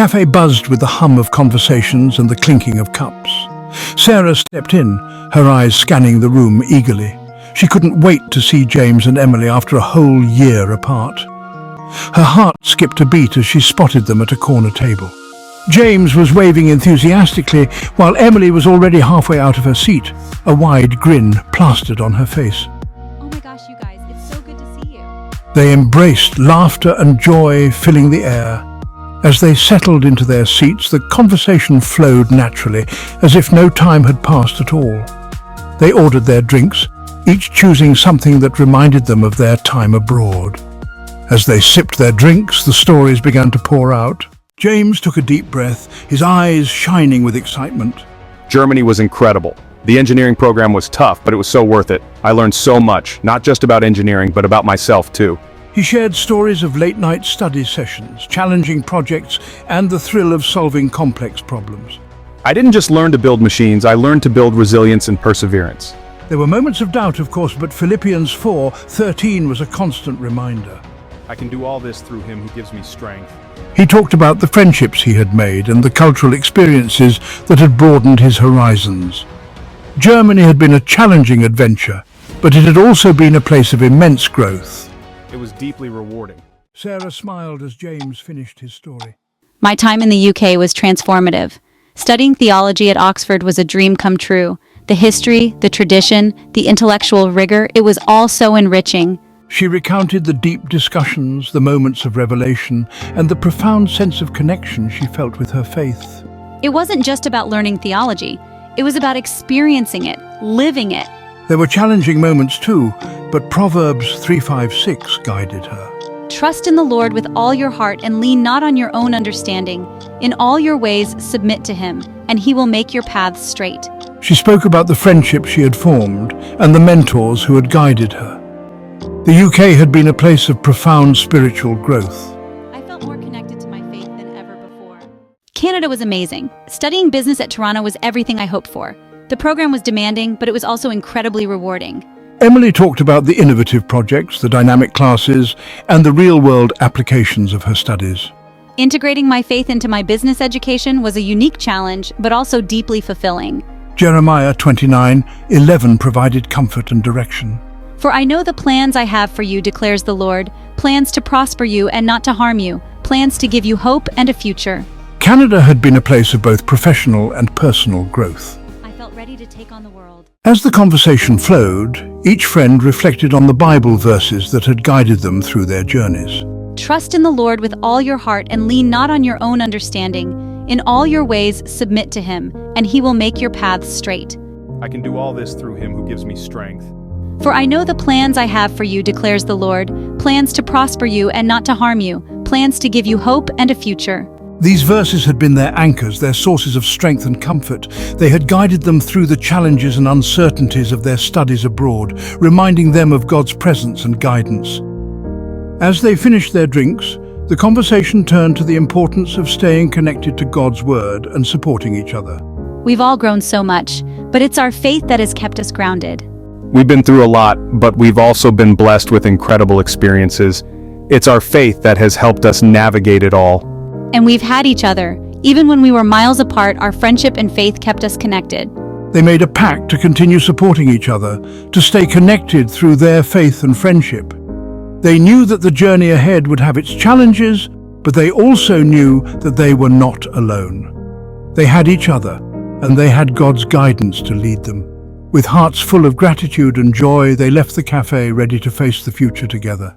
The cafe buzzed with the hum of conversations and the clinking of cups. Sarah stepped in, her eyes scanning the room eagerly. She couldn't wait to see James and Emily after a whole year apart. Her heart skipped a beat as she spotted them at a corner table. James was waving enthusiastically, while Emily was already halfway out of her seat, a wide grin plastered on her face. Oh my gosh, you guys, it's so good to see you. They embraced, laughter and joy filling the air. As they settled into their seats, the conversation flowed naturally, as if no time had passed at all. They ordered their drinks, each choosing something that reminded them of their time abroad. As they sipped their drinks, the stories began to pour out. James took a deep breath, his eyes shining with excitement. Germany was incredible. The engineering program was tough, but it was so worth it. I learned so much, not just about engineering, but about myself too. He shared stories of late-night study sessions, challenging projects, and the thrill of solving complex problems. I didn't just learn to build machines, I learned to build resilience and perseverance. There were moments of doubt, of course, but Philippians 4:13 was a constant reminder. I can do all this through him who gives me strength. He talked about the friendships he had made and the cultural experiences that had broadened his horizons. Germany had been a challenging adventure, but it had also been a place of immense growth. It was deeply rewarding. Sarah smiled as James finished his story. My time in the UK was transformative. Studying theology at Oxford was a dream come true. The history, the tradition, the intellectual rigor, it was all so enriching. She recounted the deep discussions, the moments of revelation, and the profound sense of connection she felt with her faith. It wasn't just about learning theology. It was about experiencing it, living it. There were challenging moments too, but Proverbs 3:5-6 guided her. Trust in the Lord with all your heart and lean not on your own understanding. In all your ways submit to him, and he will make your paths straight. She spoke about the friendships she had formed and the mentors who had guided her. The UK had been a place of profound spiritual growth. I felt more connected to my faith than ever before. Canada was amazing. Studying business at Toronto was everything I hoped for. The program was demanding, but it was also incredibly rewarding. Emily talked about the innovative projects, the dynamic classes, and the real-world applications of her studies. Integrating my faith into my business education was a unique challenge, but also deeply fulfilling. Jeremiah 29:11 provided comfort and direction. For I know the plans I have for you, declares the Lord, plans to prosper you and not to harm you, plans to give you hope and a future. Canada had been a place of both professional and personal growth. I felt ready to take on the world. As the conversation flowed, each friend reflected on the Bible verses that had guided them through their journeys. Trust in the Lord with all your heart and lean not on your own understanding. In all your ways submit to him, and he will make your paths straight. I can do all this through him who gives me strength. For I know the plans I have for you, declares the Lord, plans to prosper you and not to harm you, plans to give you hope and a future. These verses had been their anchors, their sources of strength and comfort. They had guided them through the challenges and uncertainties of their studies abroad, reminding them of God's presence and guidance. As they finished their drinks, the conversation turned to the importance of staying connected to God's Word and supporting each other. We've all grown so much, but it's our faith that has kept us grounded. We've been through a lot, but we've also been blessed with incredible experiences. It's our faith that has helped us navigate it all. And we've had each other. Even when we were miles apart, our friendship and faith kept us connected. They made a pact to continue supporting each other, to stay connected through their faith and friendship. They knew that the journey ahead would have its challenges, but they also knew that they were not alone. They had each other, and they had God's guidance to lead them. With hearts full of gratitude and joy, they left the cafe ready to face the future together.